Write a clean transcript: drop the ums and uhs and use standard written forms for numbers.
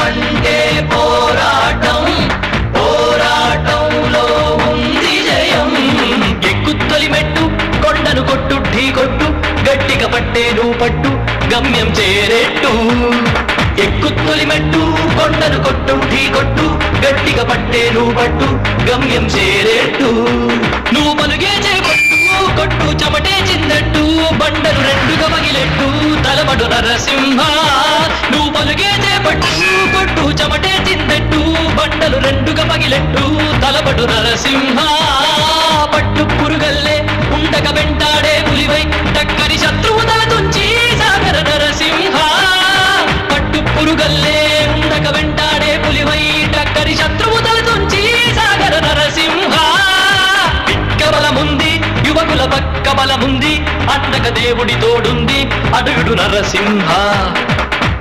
అంటే పోరాటం, పోరాటంలో ఉంది జయం. ఎక్కుత్తొలి మెట్టు కొండను కొట్టు ఢీ కొట్టు, గట్టిగా పట్టేను పట్టు గమ్యం చేరేట్టు. ఎక్కుత్తొలి మెట్టు కొండను కొట్టు ఢీ కొట్టు, గట్టిగా పట్టేను పట్టు గమ్యం చేరేట్టు. నువ్వు పలుగే చేపట్టు కొట్టు చెమటే చిందట్టు, బండలు రెండుగా పగిలెట్టు తలబడు నరసింహ. నువ్వు పలుగే చేపట్టు కొట్టు చెమటే చిందట్టు, బండలు రెండుగా పగిలెట్టు తలబడు నరసింహ. పట్టు పురుగల్లే ఉండక వెంటాడే పులివై, టక్కరి శత్రువు తల తుంచి సాగర నరసింహ. పట్టు పురుగల్లే ఉండక వెంటాడే పులివై, టక్కరి శత్రువు తల తుంచి సాగర నరసింహ. పిక్క బలముంది యువకుల పక్క బలముంది, అండక దేవుడి తోడుంది అడుగుడు నరసింహ.